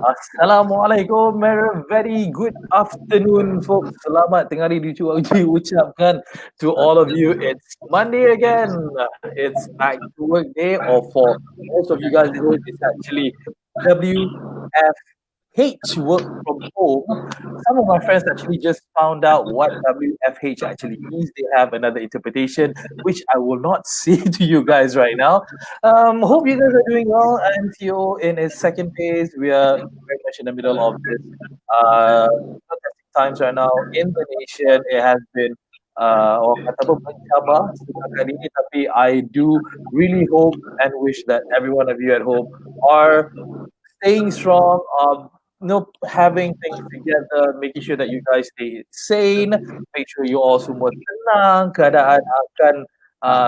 Assalamualaikum, very good afternoon, folks. Selamat tengah hari diucapkan to all of you. It's Monday again. It's back to work day, or for most of you guys, it's actually WFH, work from home. Some of my friends actually just found out what WFH actually means. They have another interpretation, which I will not say to you guys right now. Hope you guys are doing well. MTO in its second phase. We are very much in the middle of this uh, fantastic times right now in the nation. It has been orang kata apa mencabar setakat ini, tapi I do really hope and wish that every one of you at home are staying strong, having things together, making sure that you guys stay sane, make sure you all semua tenang, keadaan akan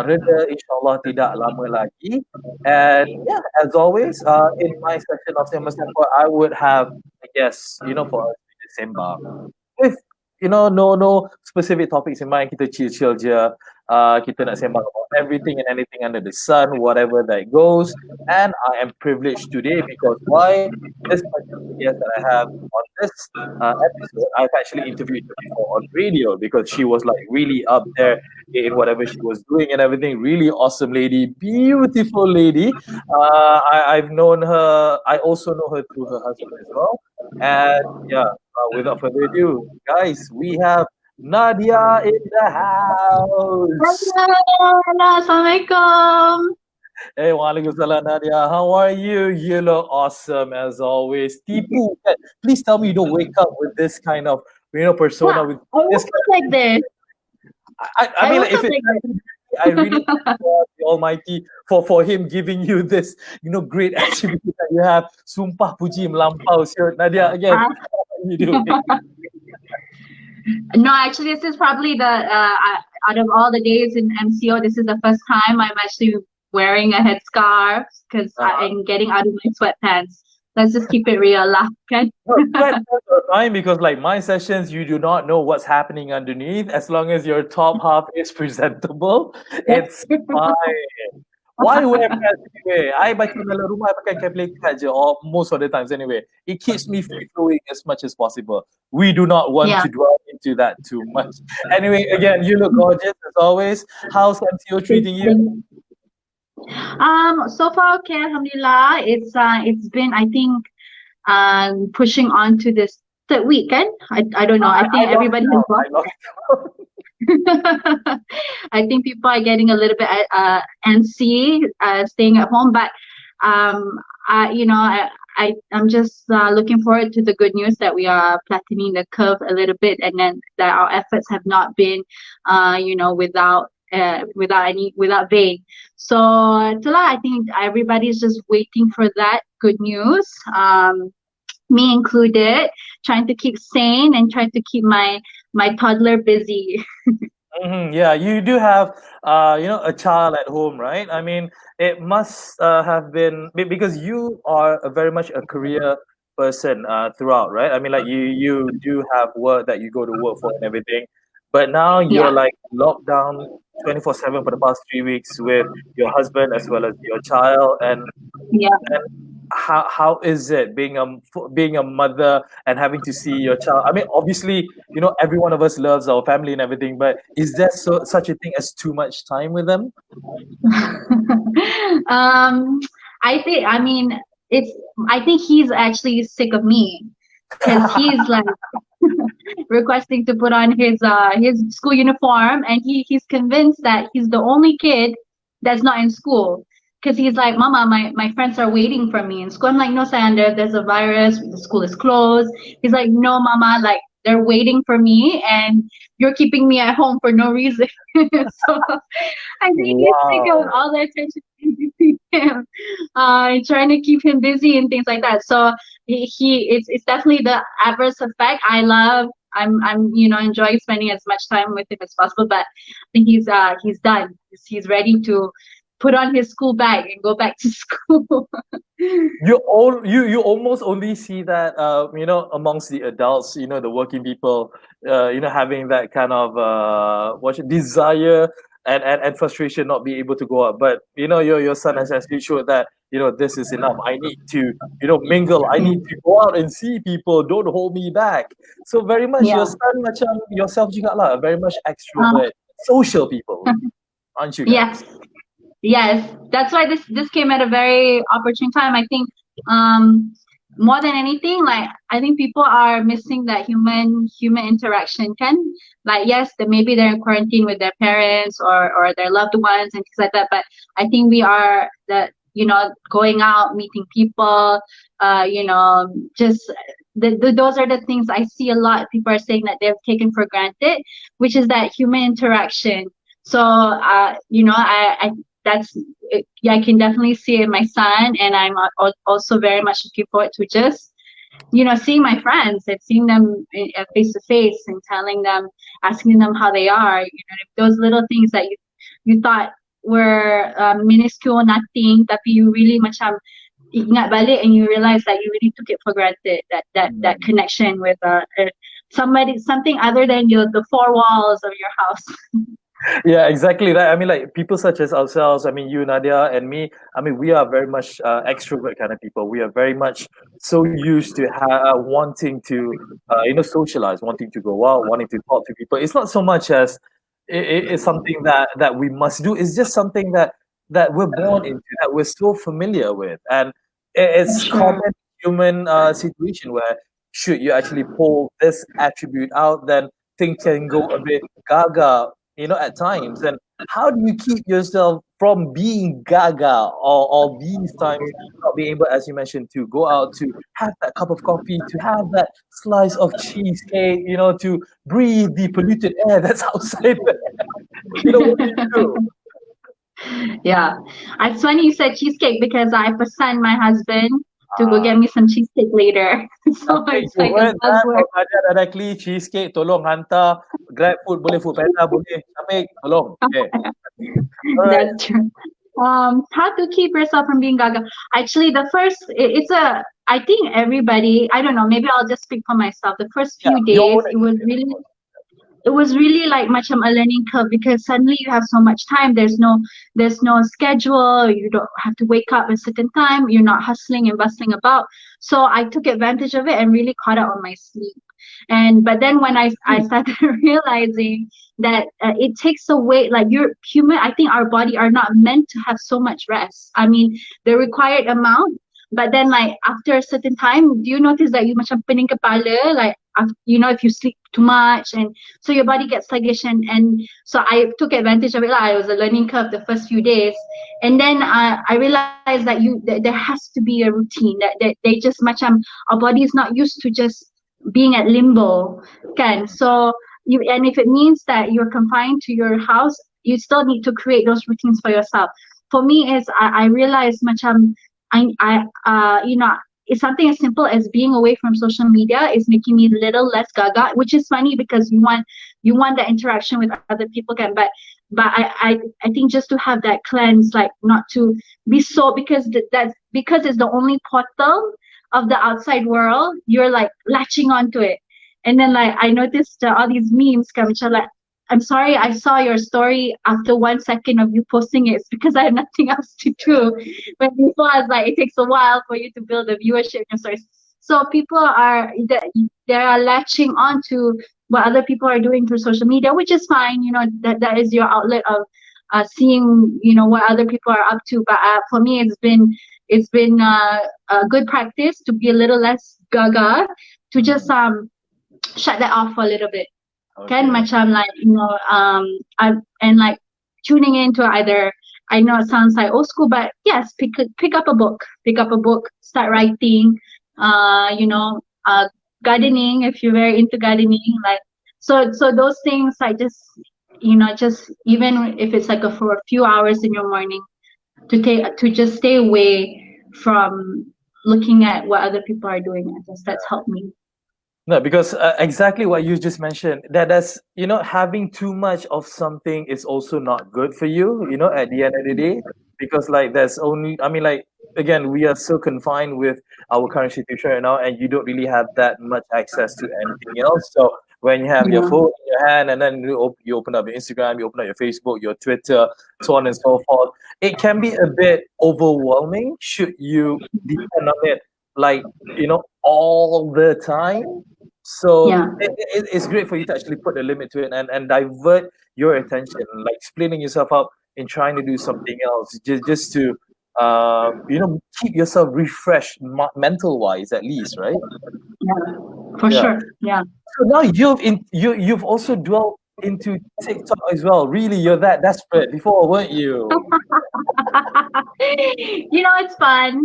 reda insyaAllah tidak lama lagi. And yeah, as always, in my section of Sempoi, I would have a guest, for us to Sembang. With, no specific topics in mind, kita chill je. Kita nak sembang about everything and anything under the sun, whatever that goes. And I am privileged today because why? This particular guest that I have on this episode, I've actually interviewed her before on radio because she was like really up there in whatever she was doing and everything. Really awesome lady, beautiful lady. I've known her. I also know her through her husband as well. And yeah, without further ado, guys, we have Nadia in the house. Hello, Assalamualaikum. Hey, Waalaikumsalam, Nadia. How are you? You look awesome as always. Tipu, please tell me you don't wake up with this kind of, persona. With this kind of like this. I mean, like, if it's I really thank God the Almighty for Him giving you this, great attribute that you have. Sumpah puji melampau. So, Nadia, again, how you do? No, actually, this is probably the out of all the days in MCO, this is the first time I'm actually wearing a headscarf because I'm getting out of my sweatpants. Let's just keep it real, lah. Okay? That's fine because, like, my sessions, you do not know what's happening underneath. As long as your top half is presentable, it's fine. Why wear pants anyway? I baca dalam rumah pakai calculator je, or most of the times anyway. It keeps me free flowing as much as possible. We do not want to dwell into that too much. Anyway, again, you look gorgeous as always. How's MCO treating you? So far, okay, alhamdulillah. It's been, I think, pushing on to this third week, kan? I don't know. I think everybody's involved. I think people are getting a little bit antsy, staying at home, but I'm just looking forward to the good news that we are flattening the curve a little bit, and then that our efforts have not been, without vain. So, I think everybody's just waiting for that good news. Me included, trying to keep sane and trying to keep my toddler busy. Yeah, you do have a child at home, right? I mean, it must have been because you are very much a career person throughout, right? I mean, like you do have work that you go to work for and everything, but now you're like locked down 24/7 for the past 3 weeks with your husband as well as your child, and how is it being a mother and having to see your child? I mean, obviously, every one of us loves our family and everything, but is there such a thing as too much time with them? I think he's actually sick of me because he's like requesting to put on his school uniform, and he's convinced that he's the only kid that's not in school. Because he's like, Mama, my friends are waiting for me in school. I'm like, no, Sander, there's a virus. The school is closed. He's like, no, Mama, like they're waiting for me, and you're keeping me at home for no reason. So I think he's sick of all the attention him, trying to keep him busy and things like that. So it's definitely the adverse effect. I'm enjoying spending as much time with him as possible, but I think he's done. He's ready to put on his school bag and go back to school. You almost only see that amongst the adults, the working people, having that kind of desire and frustration not be able to go out. But your son has actually showed that this is enough. I need to, mingle. I need to go out and see people. Don't hold me back. So very much your Yeah. son macam yourself juga lah, very much Uh, extrovert, social people, aren't you yes. guys? Yes, that's why this came at a very opportune time. I think um, more than anything, like I think people are missing that human interaction. Can like yes, that maybe they're in quarantine with their parents or their loved ones and things like that. But I think we are the going out, meeting people, just those are the things I see a lot. People are saying that they've taken for granted, which is that human interaction. So, I that's yeah, I can definitely see it in my son, and I'm also very much looking forward to just seeing my friends and seeing them face to face and telling them, asking them how they are. Those little things that you thought were minuscule, nothing, tapi you really macam ingat balik and you realize that you really took it for granted, that connection with something other than the four walls of your house. Yeah, exactly right. I mean, like people such as ourselves, I mean, you, Nadia, and me, I mean, we are very much extrovert kind of people. We are very much so used to wanting to, socialize, wanting to go out, wanting to talk to people. It's not so much as it's something that we must do. It's just something that we're born into, that we're so familiar with, and it's Sure. common human situation where should you actually pull this attribute out, then things can go a bit gaga at times. And how do you keep yourself from being gaga or these times not being able, as you mentioned, to go out, to have that cup of coffee, to have that slice of cheesecake, to breathe the polluted air that's outside there? What do you do? Yeah. It's funny you said cheesecake because I pesan my husband to go Ah, get me some cheesecake later. So okay, it's you like a heard that buzzword. from Nadia directly. Cheesecake, tolong hantar. Grab food boleh, food panda boleh. Sampai, tolong. Okay. All right. That's true. How to keep yourself from being gaga? Actually, the first, it's a, I think everybody, I don't know, maybe I'll just speak for myself. The first Yeah, few your days, own experience. it was really like much of a learning curve because suddenly you have so much time. There's no schedule. You don't have to wake up at a certain time. You're not hustling and bustling about. So I took advantage of it and really caught up on my sleep. And but then when I started realizing that it takes away, like, you're human. I think our body are not meant to have so much rest. I mean, the required amount. But then, like, after a certain time, do you notice that you macam pening kepala, like, if you sleep too much, and so your body gets sluggish, and so I took advantage of it. Like, it was a learning curve the first few days, and then I realized that there has to be a routine, that they just macam, our body is not used to just being at limbo, can. So and if it means that you're confined to your house, you still need to create those routines for yourself. For me, is I realized macam, it's something as simple as being away from social media is making me a little less gaga, which is funny because you want that interaction with other people, can. But I think just to have that cleanse, like, not to be so, because that's because it's the only portal of the outside world, you're like latching onto it. And then, like, I noticed all these memes come, which are like, I'm sorry, I saw your story after 1 second of you posting it. It's because I have nothing else to do. But before, I was like, it takes a while for you to build a viewership in your stories. So people they are latching on to what other people are doing through social media, which is fine. That is your outlet of seeing what other people are up to. But for me, it's been a good practice to be a little less gaga, to just shut that off for a little bit. Can Okay. macam, like, and like tuning into either, I know it sounds like old school, but yes, pick up a book, start writing, uh, you know, uh, gardening if you're very into gardening, like, so those things, like, just even if it's like for a few hours in your morning, to just stay away from looking at what other people are doing. I guess that's helped me. No, because exactly what you just mentioned, that's, having too much of something is also not good for you, at the end of the day, because like there's only, I mean, like, again, we are so confined with our current situation right now, and you don't really have that much access to anything else. So when you have your Yeah. phone in your hand and then you open up your Instagram, you open up your Facebook, your Twitter, so on and so forth. It can be a bit overwhelming should you depend on it, like, all the time. So Yeah. it's great for you to actually put a limit to it and divert your attention, like splitting yourself up in trying to do something else, just to keep yourself refreshed, mental wise at least, right? Yeah. For Yeah. sure. Yeah. So now you've also dwelled into TikTok as well. Really, you're that desperate before, weren't you? It's fun.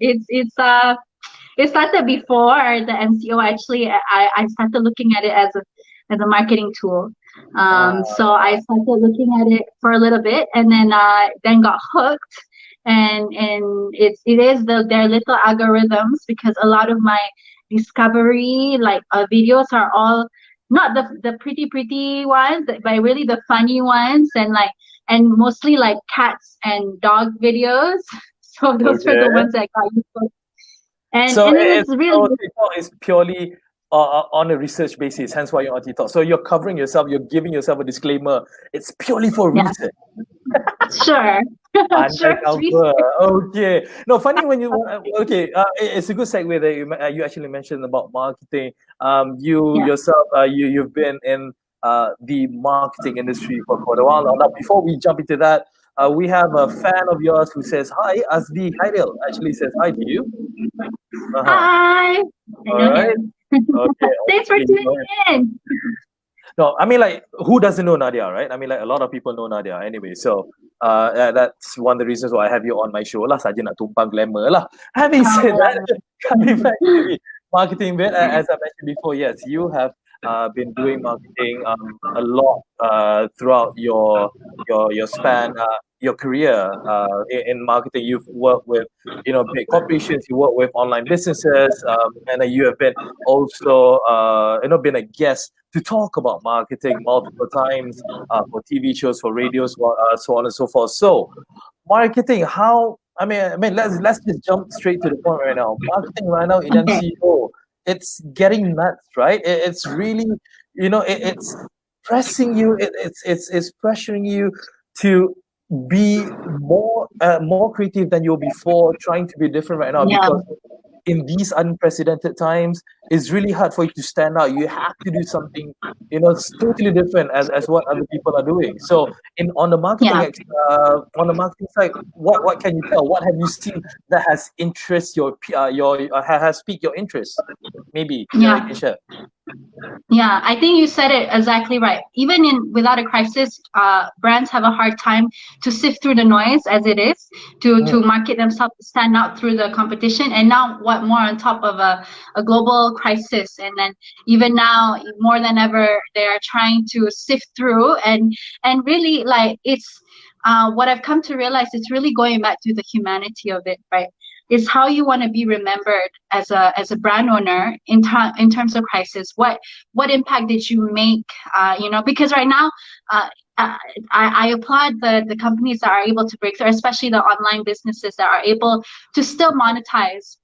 It started before the MCO. Actually, I started looking at it as a marketing tool. So Ah, I started looking at it for a little bit, and then got hooked. And it is their little algorithms, because a lot of my discovery videos are all not the pretty ones, but really the funny ones, and mostly like cats and dog videos. So those were the okay. ones that got you hooked. and So and it was really TikTok is purely on a research basis, hence why you're on TikTok. So you're covering yourself, you're giving yourself a disclaimer. It's purely for yeah, research. sure. Sure, sweet. Undercover. Okay. No, funny when you okay. It's a good segue that you actually mentioned about marketing. You Yeah. yourself, you've been in the marketing industry for quite a while now. Now, before we jump into that, we have a fan of yours who says hi. Asdi Haidil actually says hi to you. Uh-huh. Hi. I All know right. him. Okay. Thanks for Okay. tuning in. No, I mean, like, who doesn't know Nadia, right? I mean, like, a lot of people know Nadia anyway. So, that's one of the reasons why I have you on my show lah. Saja nak tumpang glamour lah. Having said that, coming back to the marketing bit, as I mentioned before, yes, you have been doing marketing a lot throughout your span, your career in marketing. You've worked with big corporations, you work with online businesses, and you have been also been a guest to talk about marketing multiple times for TV shows, for radios, so on and so forth. So, marketing, how? I mean, let's just jump straight to the point right now. Marketing right now in Okay. MCO, it's getting nuts, right? It's really, it's pressing you. It's pressuring you to be more creative than you were before, trying to be different right now Yeah. because in these unprecedented times, it's really hard for you to stand out. You have to do something, it's totally different as what other people are doing. So, in Yeah. on the marketing side, what can you tell? What have you seen that has interest has piqued your interest? Maybe you Yeah. can share. Yeah, I think you said it exactly right. Even without a crisis, brands have a hard time to sift through the noise as it is Mm, to market themselves, to stand out through the competition. And now, what more on top of a global crisis? And then even now, more than ever, they are trying to sift through and really it's what I've come to realize. It's really going back to the humanity of it, right? Is how you want to be remembered as a brand owner in terms of crisis. What impact did you make? Because right now, uh, I applaud the companies that are able to break through, especially the online businesses that are able to still monetize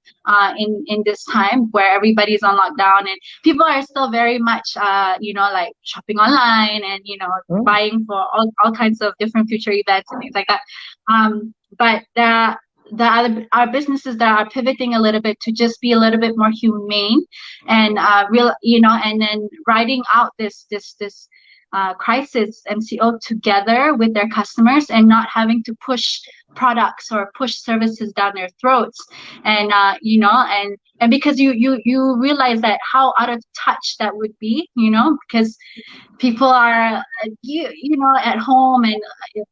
in this time where everybody's on lockdown and people are still very much like shopping online and mm, buying for all kinds of different future events and things like that. But the other our businesses that are pivoting a little bit to just be a little bit more humane and and then riding out this crisis MCO together with their customers and not having to push products or push services down their throats. And and because you realize that how out of touch that would be, because people are at home and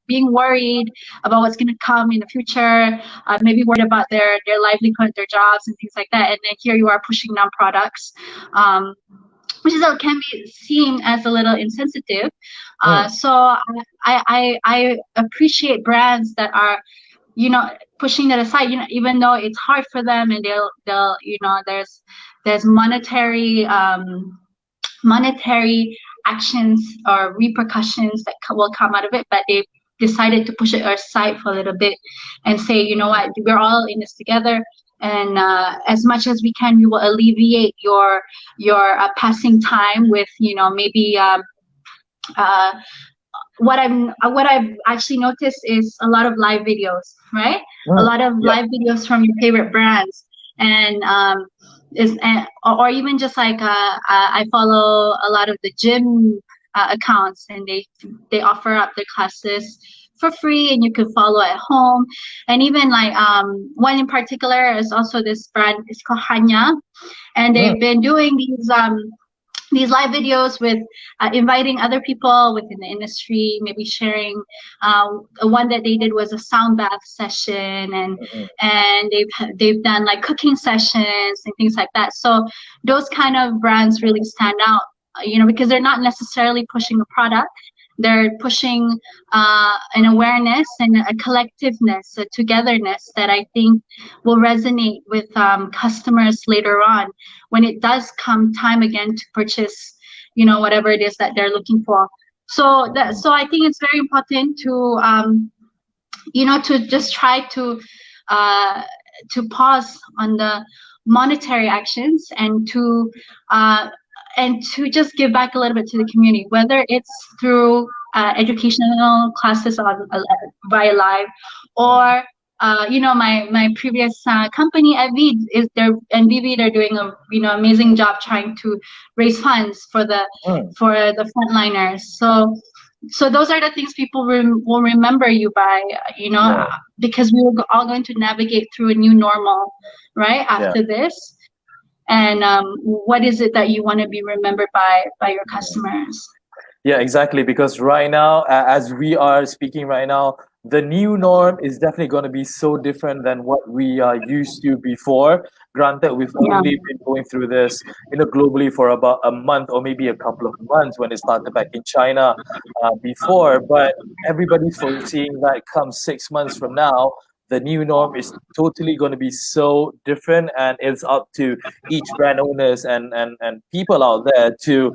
being worried about what's going to come in the future, maybe worried about their livelihood, their jobs and things like that, and then here you are pushing down products, which can be seen as a little insensitive. mm. So I appreciate brands that are pushing that aside, even though it's hard for them, and they'll there's monetary actions or repercussions that will come out of it, but they decided to push it aside for a little bit and say, you know what, we're all in this together. and as much as we can, we will alleviate your passing time with, maybe uh, what I've actually noticed is a lot of live videos, right? A lot of Yeah. live videos from your favorite brands, and or even just like I follow a lot of the gym accounts, and they offer up their classes for free, and you can follow at home. And even like one in particular is also this brand. It's called Hanya, and Mm, they've been doing these live videos with inviting other people within the industry, maybe sharing. One that they did was a sound bath session, and mm, they've done like cooking sessions and things like that. So those kind of brands really stand out, because they're not necessarily pushing a product. They're pushing an awareness and a collectiveness, a togetherness that I think will resonate with customers later on when it does come time again to purchase, whatever it is that they're looking for. So I think it's very important to just try uh, to pause on the monetary actions, uh, and to just give back a little bit to the community, whether it's through educational classes on via live, or my previous company at Vid is there, and Vivi, they're doing a amazing job trying to raise funds for the mm. frontliners. So those are the things people will remember you by, Yeah, because we were all going to navigate through a new normal, right, yeah. after this. And what is it that you want to be remembered by your customers? Yeah, exactly. Because right now, as we are speaking right now, the new norm is definitely going to be so different than what we are used to before. Granted, we've Yeah, only been going through this, globally for about a month or maybe a couple of months when it started back in China before. But everybody's foreseeing that come 6 months from now, the new norm is totally going to be so different, and it's up to each brand owners and people out there to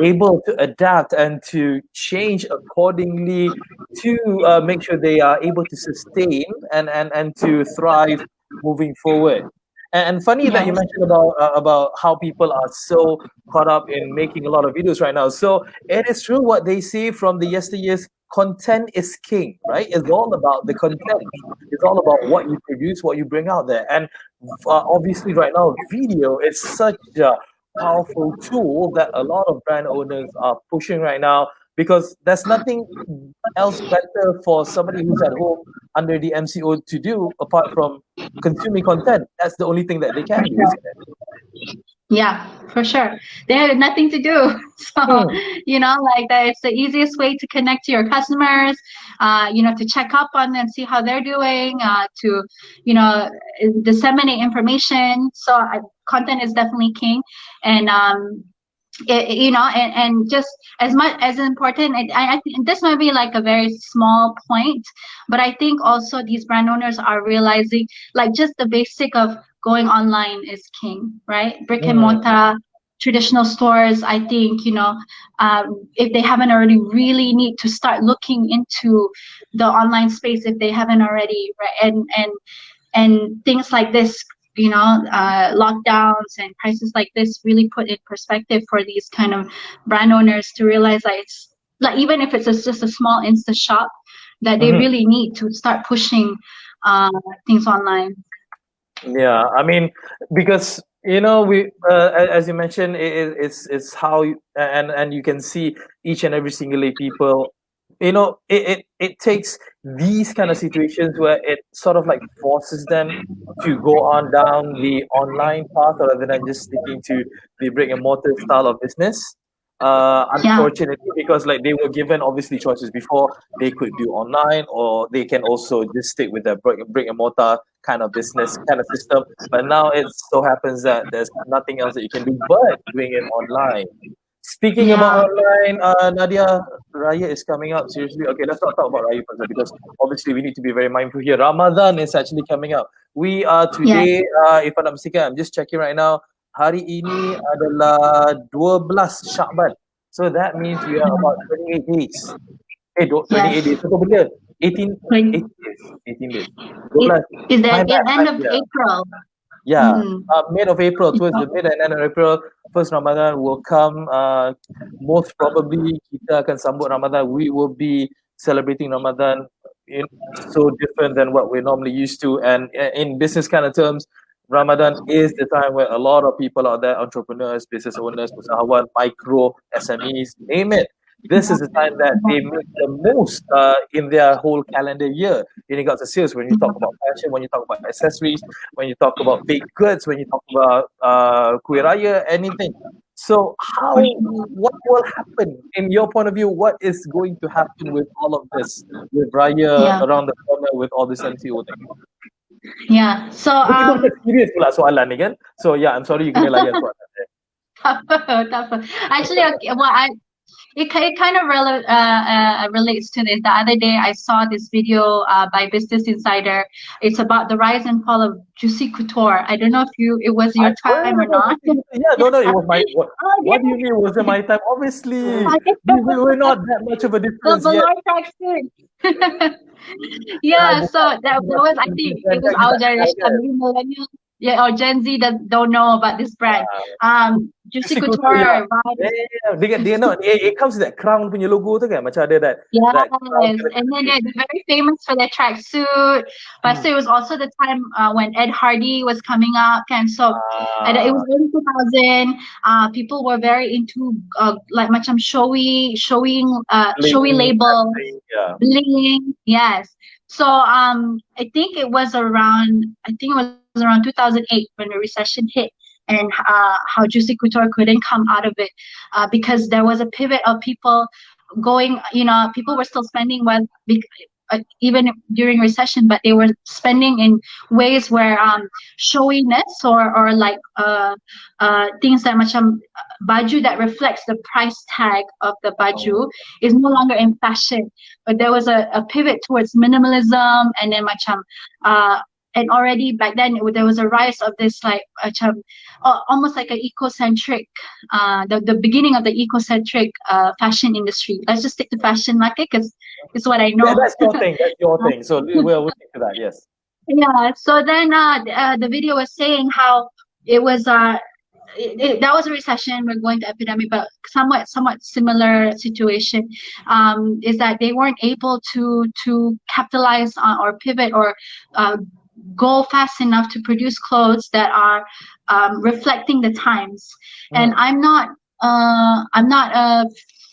able to adapt and to change accordingly to make sure they are able to sustain and to thrive moving forward. And funny that you yes, mentioned about how people are so caught up in making a lot of videos right now. So it is true what they say from the yesteryears. Content is king, right? It's all about the content. It's all about what you produce, what you bring out there. And obviously, right now, video is such a powerful tool that a lot of brand owners are pushing right now, because there's nothing else better for somebody who's at home under the MCO to do apart from consuming content. That's the only thing that they can do, isn't it? yeah, for sure. They have nothing to do. So, Hmm. like that, it's the easiest way to connect to your customers, to check up on them, see how they're doing, to, you know, disseminate information. So, content is definitely king. And, and just as much as important, I think this might be like a very small point, but I think also these brand owners are realizing like just the basic of going online is king, right? Brick and Hmm. mortar traditional stores, I think, if they haven't already, really need to start looking into the online space if they haven't already, right? And things like this, lockdowns and crises like this really put in perspective for these kind of brand owners to realize that it's like, even if it's just a small insta shop, that they Hmm. really need to start pushing things online. Yeah, I mean, because we as you mentioned, it's how and you can see each and every single people. It takes these kind of situations where it sort of like forces them to go on down the online path rather than just sticking to the brick and mortar style of business. Yeah, Unfortunately, because like they were given obviously choices before, they could do online or they can also just stick with the brick and mortar kind of business kind of system. But now it so happens that there's nothing else that you can do but doing it online. Speaking about yeah, online, Nadia, Raya is coming up. Seriously, okay, let's not talk about Raya first because obviously we need to be very mindful here. Ramadan is actually coming up. We are yes, today, if I'm not mistaken, I'm just checking right now. Hari ini adalah 12 Syakban. So that means we are about 28 days. 28 yes, days. Satu benda. 18, When 18 days. it 12. is the My bad. end of Yeah. April. Yeah, Mm-hmm. mid of April, towards the mid and end of April, first Ramadan will come. Most probably kita akan sambut Ramadan. We will be celebrating Ramadan in so different than what we're normally used to. And in business kind of terms, Ramadan is the time where a lot of people out there, entrepreneurs, business owners, usahawan, micro, SMEs, name it. This is the time that they make the most in their whole calendar year in regards to sales. When you talk about fashion, when you talk about accessories, when you talk about baked goods, when you talk about kuih raya, anything. So what will happen in your point of view? What is going to happen with all of this, with raya Yeah, around the corner, with all this MCO thing? yeah. So Ini kita macam serius pula soalan ni kan. So yeah, I'm sorry you kena layan soalan ni. tougher. Actually, okay, well, it kind of relates to this. The other day, I saw this video by Business Insider. It's about the rise and fall of Juicy Couture. I don't know if it was your I've time heard or about not. it. Yeah, no, it was my. Oh, What do you mean? Was it my time? Obviously, yeah. we were not that much of a The difference yet. velour tracksuit. Saya Yeah, so buka that was, I think it was kita our kenal generation, kan. maybe millennials, yeah, or Gen Z that don't know about this brand. Juicy Juicy Couture, yeah. Couture, right? Dia no, it comes with that crown punya logo tu kan. Macam ada that crown Yes, kind of and then thing. they're very famous for their tracksuit. But so it was also the time when Ed Hardy was coming up, and so and it was early 2000. People were very into like macam showy Bling, that labels, thing, yeah. bling. Yes. So I think it was around 2008 when the recession hit, and how Juicy Couture couldn't come out of it because there was a pivot of people going, people were still spending even during recession, but they were spending in ways where showiness or like things that macam baju that reflects the price tag of the baju is no longer in fashion. But there was a pivot towards minimalism, and then macam and already back then there was a rise of this like almost like an ecocentric the beginning of the ecocentric fashion industry. Let's just stick to fashion market because it's what I know. Yeah, that's your thing. That's your thing. So we'll stick to that. Yes. Yeah. So then the video was saying how it was that was a recession. We're going to epidemic, but somewhat similar situation. Is that they weren't able to capitalize on or pivot or go fast enough to produce clothes that are reflecting the times. And I'm not a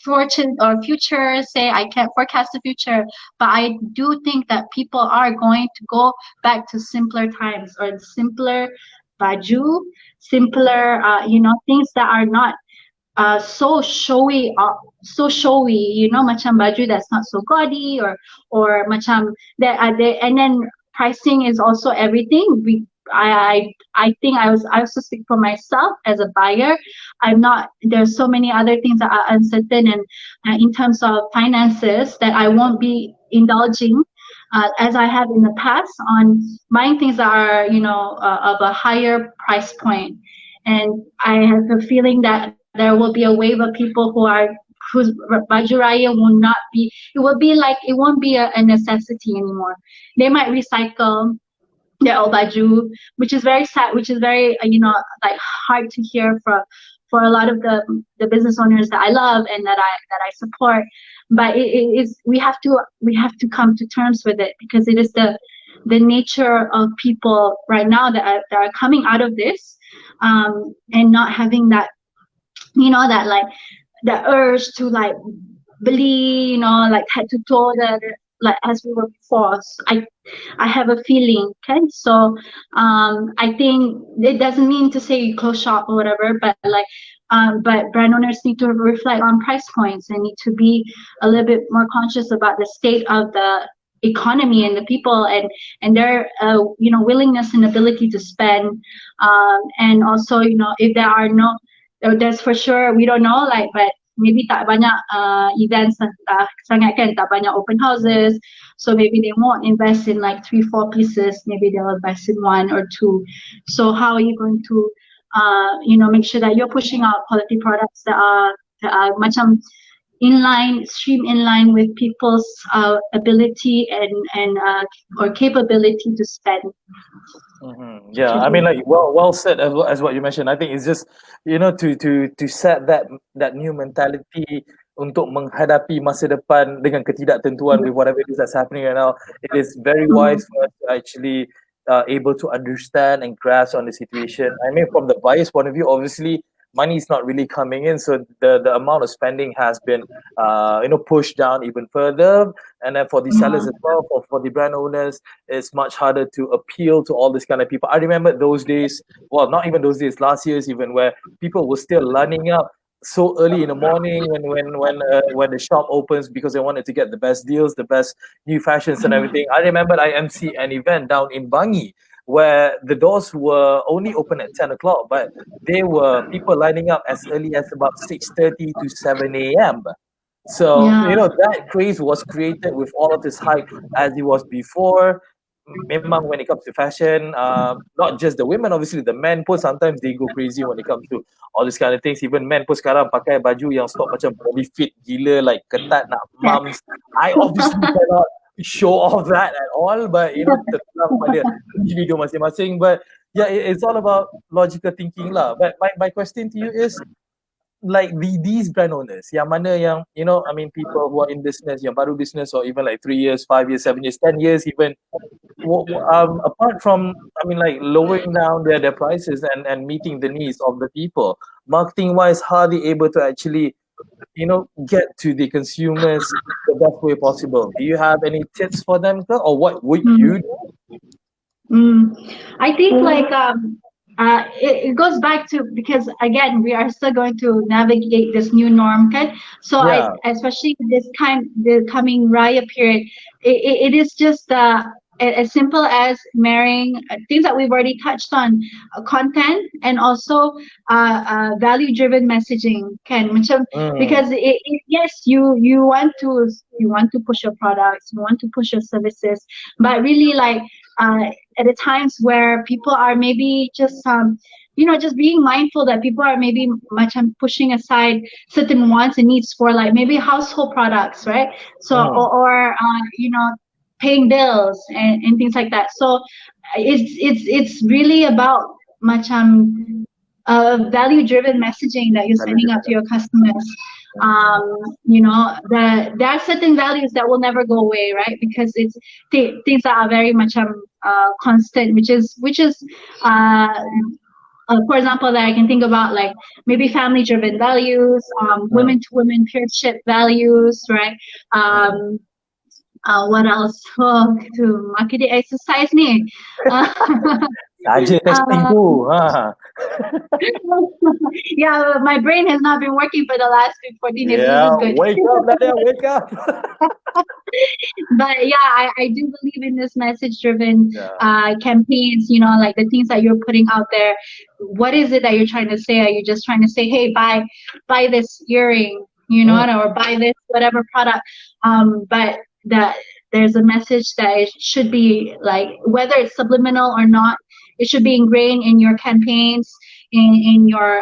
fortune or future say I can't forecast the future, but I do think that people are going to go back to simpler times or simpler baju, simpler things that are not so showy, macam baju that's not so gaudy or macam that and then pricing is also everything. I think I also speak for myself as a buyer. There's so many other things that are uncertain, and in terms of finances that I won't be indulging as I have in the past on buying things that are of a higher price point. And I have a feeling that there will be a wave of people whose baju raya will not be. It will be like it won't be a necessity anymore. They might recycle their old baju, which is very sad, which is very like hard to hear for a lot of the business owners that I love and that I support. But it is we have to come to terms with it because it is the nature of people right now that are coming out of this and not having that that like the urge to like believe like head to toe like as we were before. So I have a feeling. Okay, so I think it doesn't mean to say you close shop or whatever, but like but brand owners need to reflect on price points and need to be a little bit more conscious about the state of the economy and the people and their willingness and ability to spend, and also if there are there's for sure we don't know like, but maybe tak banyak events sangat kan, tak banyak open houses, so maybe they won't invest in like 3-4 pieces, maybe they'll invest in 1 or 2. So how are you going to make sure that you're pushing out quality products that are macam stream in line with people's ability and or capability to spend. Yeah, I mean, like, well said as what you mentioned. I think it's just, to set that new mentality untuk menghadapi masa depan dengan ketidaktentuan with whatever it is that's happening right now. It is very wise for us to actually able to understand and grasp on the situation. I mean, from the buyer's point of view, obviously money is not really coming in, so the amount of spending has been pushed down even further. And then for the sellers as well, for the brand owners, it's much harder to appeal to all this kind of people. I remember those days, well, not even those days, last year's even, where people were still lining up so early in the morning when the shop opens because they wanted to get the best deals, the best new fashions and everything. I remember I MC an event down in Bangi where the doors were only open at 10 o'clock, but there were people lining up as early as about 6:30 to 7 a.m. So, that craze was created with all of this hype as it was before. Memang when it comes to fashion, not just the women, obviously the men pun sometimes they go crazy when it comes to all this kind of things. Even men pun sekarang pakai baju yang stok macam body fit gila, like ketat nak mums. I obviously cannot show off that at all, but terpulang pada individu masing-masing. But yeah, it's all about logical thinking lah. But my question to you is, like these brand owners yang mana yang I mean people who are in business, yang baru business, or even like 3 years, 5 years, 7 years, 10 years even, apart from, I mean, like lowering down their prices and meeting the needs of the people, marketing wise, how are they able to actually get to the consumers the best way possible? Do you have any tips for them, or what would you do? I think it goes back to, because again we are still going to navigate this new norm, okay? So especially the coming Raya period, it is just as simple as marrying things that we've already touched on, content and also value driven messaging, because yes, you want to push your products, you want to push your services, but really at the times where people are maybe just just being mindful that people are maybe pushing aside certain wants and needs for maybe household products, right? So or paying bills and things like that. So it's really about value driven messaging that you're sending out to your customers. There are certain values that will never go away, right? Because it's things that are very much constant, which is for example, that I can think about, like maybe family driven values, women to women peership values, right? What else? To market exercise ni. Saja testing tu. Yeah, my brain has not been working for the last 14 days. Yeah, wake up, Nadia, wake up. But yeah, I do believe in this message-driven campaigns. Like the things that you're putting out there. What is it that you're trying to say? Are you just trying to say, hey, buy this earring, or buy this whatever product? But there's a message that it should be whether it's subliminal or not, it should be ingrained in your campaigns, in your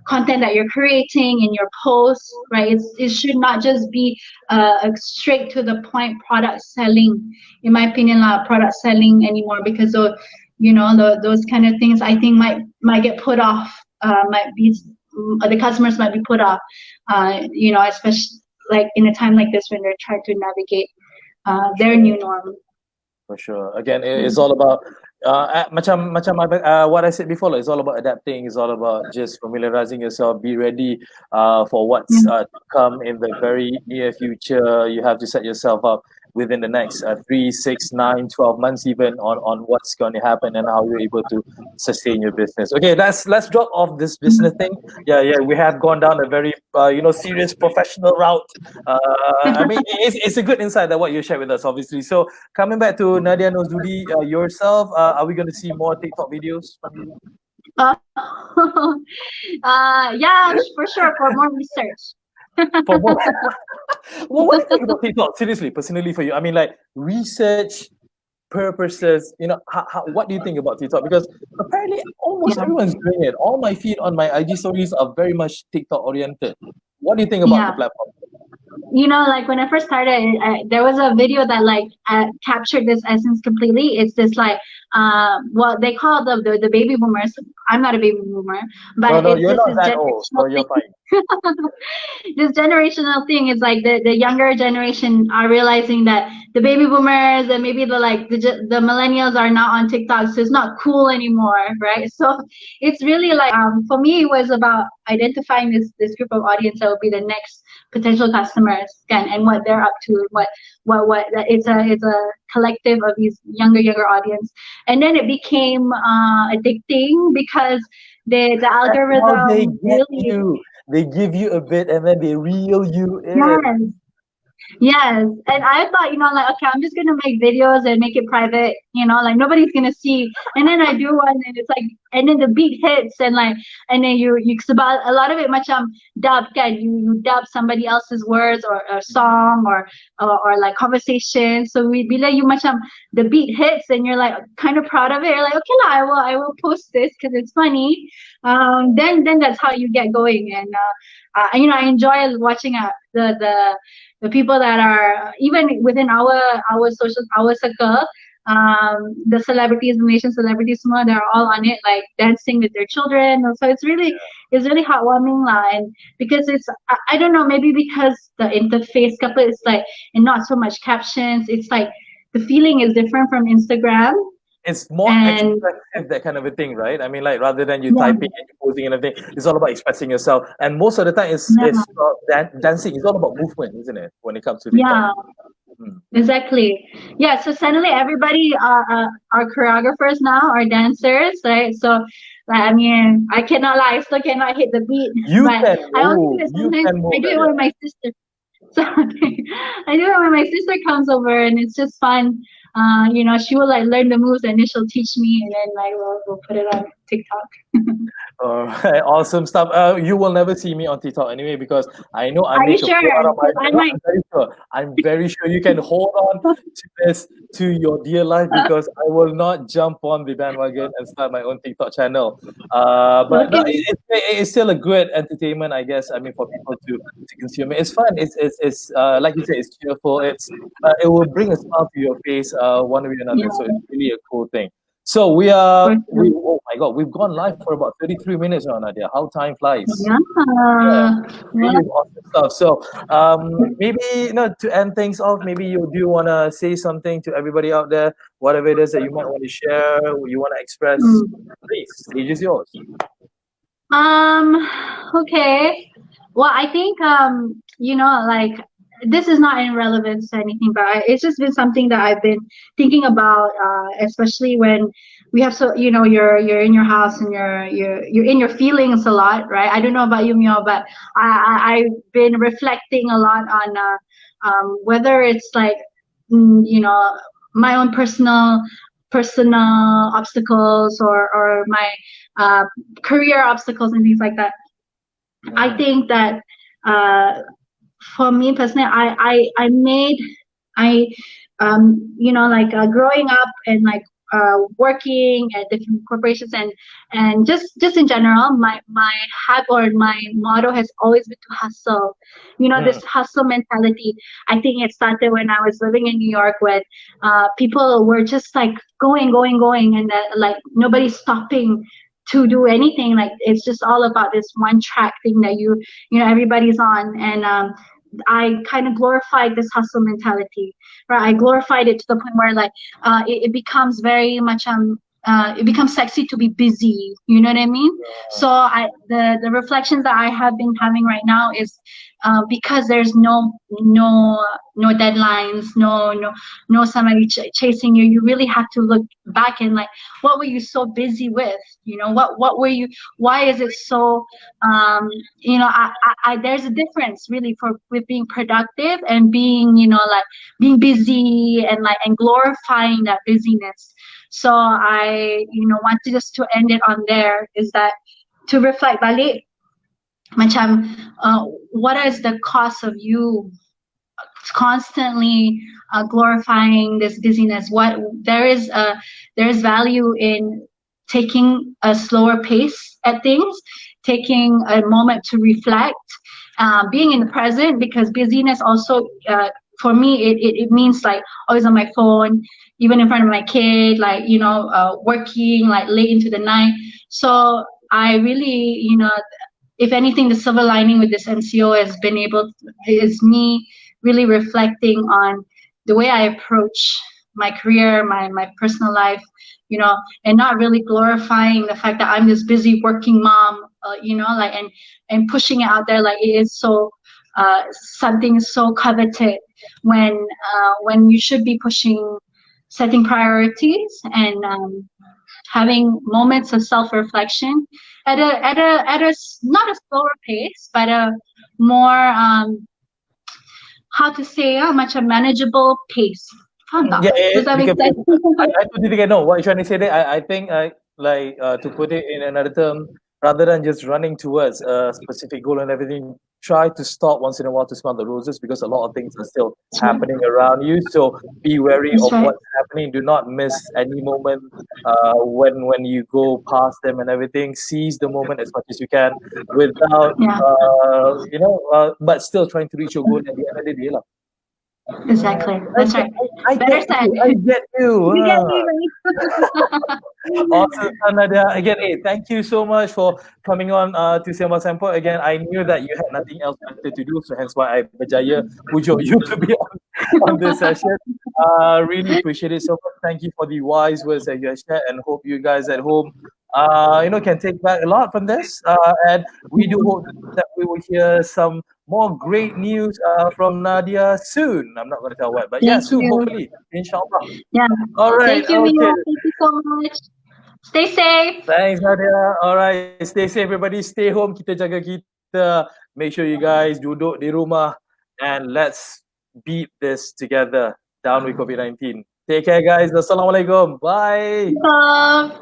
content that you're creating, in your posts, right? It should not just be a straight to the point product selling, in my opinion, product selling anymore, because those kind of things I think might get put off, the customers might be put off, especially in a time like this when they're trying to navigate their new norm. For sure. Again, it's all about what I said before. It's all about adapting. It's all about just familiarizing yourself. Be ready for what's to come in the very near future. You have to set yourself up within the next 3, 6, 9, 12 months even on what's going to happen and how you're able to sustain your business. Okay, let's drop off this business thing. Yeah, we have gone down a very serious professional route. I mean, it's a good insight that what you shared with us, obviously. So coming back to Nadia Norzuhdy, yourself, are we going to see more TikTok videos from you? Yeah, for sure, for more research. For more. Well, what do you think about TikTok? Seriously, personally for you, I mean, like research purposes, what do you think about TikTok? Because apparently almost everyone's doing it. All my feed on my IG stories are very much TikTok oriented. What do you think about the Yeah. platform? Like when I first started, there was a video that like captured this essence completely. It's this like, well, they call the baby boomers. I'm not a baby boomer, No, but no, it's you're just not this that old, generational so you're thing. fine. This generational thing is like the younger generation are realizing that the baby boomers and maybe the millennials are not on TikTok, so it's not cool anymore, right? So it's really like, for me it was about identifying this group of audience that will be the next potential customers, and what they're up to, what it's a collective of these younger audience. And then it became addicting because the That's how they algorithm get really. you. They give you a bit and then they reel you in. Yes. Yes, and I thought, like, okay, I'm just gonna make videos and make it private, like nobody's gonna see. And then I do one, and it's like, and then the beat hits, and like, and then you about a lot of it, macam dub, kan? You dub somebody else's words or a song or like conversation. So bila you macam the beat hits, and you're like kind of proud of it. You're like, okay lah, I will post this because it's funny. Then that's how you get going, and I enjoy watching the people that are even within our circle, the celebrities, the Malaysian celebrities, semua, they're all on it, like dancing with their children. So it's really heartwarming lah. And because I don't know, maybe because the interface couple is like, and not so much captions, it's like the feeling is different from Instagram. It's more And expressive, that kind of a thing, right? I mean, like rather than you yeah, typing and you posing and everything, it's all about expressing yourself. And most of the time, yeah, it's about dancing. It's all about movement, isn't it? When it comes to TikTok. yeah. Hmm. Exactly. Yeah. So suddenly everybody are choreographers now, are dancers, right? So, like, I mean, I cannot lie, I still cannot hit the beat, You but can I only do move. it You sometimes. can I move do at it it. with my sister. So I do it when my sister comes over, and it's just fun. She will like learn the moves, and then she'll teach me, and then like we'll put it on TikTok. All right, awesome stuff. You will never see me on TikTok anyway because I know I Are you make a sure? fool out of 'Cause I myself. might. I'm very sure. I'm very sure you can hold on to this to your dear life because I will not jump on the bandwagon and start my own TikTok channel. But no, Okay. it's still a good entertainment, I guess. I mean, for people to consume it, it's fun. It's like you said, it's cheerful. It will bring a smile to your face, one way or Yeah, another. So it's really a cool thing. So for sure. oh my God, we've gone live for about 33 minutes now, Nadia. How time flies. Yeah. Yeah, Yeah. really awesome stuff. So maybe to end things off, maybe you do want to say something to everybody out there, whatever it is that you might want to share, you want to express. Mm. Please, stage is yours. Um, okay. Well, I think like this is not in relevance to anything, but it's just been something that I've been thinking about, especially when we have you're in your house and you're in your feelings a lot, right? I don't know about you, Mio, but I've been reflecting a lot on whether it's like my own personal obstacles or my uh, career obstacles and things like that. I Mm. think that for me personally, I made I like growing up and like working at different corporations and just in general, my hab or my motto has always been to hustle. Mm. This hustle mentality. I think it started when I was living in New York, when people were just like going, and that like nobody's stopping to do anything. Like it's just all about this one track thing that everybody's on. And I kind of glorified this hustle mentality, right? I glorified it to the point where like it becomes very much it becomes sexy to be busy. You know what I mean? So the reflections that I have been having right now is because there's no deadlines, no somebody chasing you. You really have to look back and like, what were you so busy with? What were you? Why is it so? There's a difference really for with being productive and being like being busy and like and glorifying that busyness. So I wanted just to end it on there, is that to reflect balik macam what is the cost of you constantly glorifying this busyness? What there is value in taking a slower pace at things, taking a moment to reflect, being in the present, because busyness also, for me, it means like always on my phone, even in front of my kid, like, working like late into the night. So I really, if anything, the silver lining with this MCO is me really reflecting on the way I approach my career, my personal life, and not really glorifying the fact that I'm this busy working mom, like, and pushing it out there like it is so something so coveted, when you should be pushing, setting priorities, and having moments of self-reflection not a slower pace, but a more how to say, much a manageable pace. Yeah, Does that make because sense? I totally think I know what you're trying to say there. I think to put it in another term, rather than just running towards a specific goal and everything, try to stop once in a while to smell the roses, because a lot of things are still That's right. happening around you. So be wary That's of right. what's happening. Do not miss any moment when you go past them and everything. Seize the moment as much as you can without Yeah, but still trying to reach your goal at the end of the day. Lah. exactly. That's right. I Better get said. you. I get you. You get me, right? Awesome, Nadia. Again, hey, thank you so much for coming on to Sempoi. Again, I knew that you had nothing else better to do, so hence why I berjaya pujuk you to be on this session. Really appreciate it so much. Thank you for the wise words that you have shared, and hope you guys at home, can take back a lot from this. And we do hope that we will hear some more great news from Nadia soon. I'm not going to tell what, but yeah, Thank soon, you. hopefully, inshallah. Yeah. All right, Thank you, Mia. okay. Thank you so much. Stay safe. Thanks, Nadia. All right, stay safe, everybody. Stay home. Kita jaga kita. Make sure you guys duduk di rumah, and let's beat this together. Down with COVID-19. Take care, guys. Assalamualaikum. Bye. Love.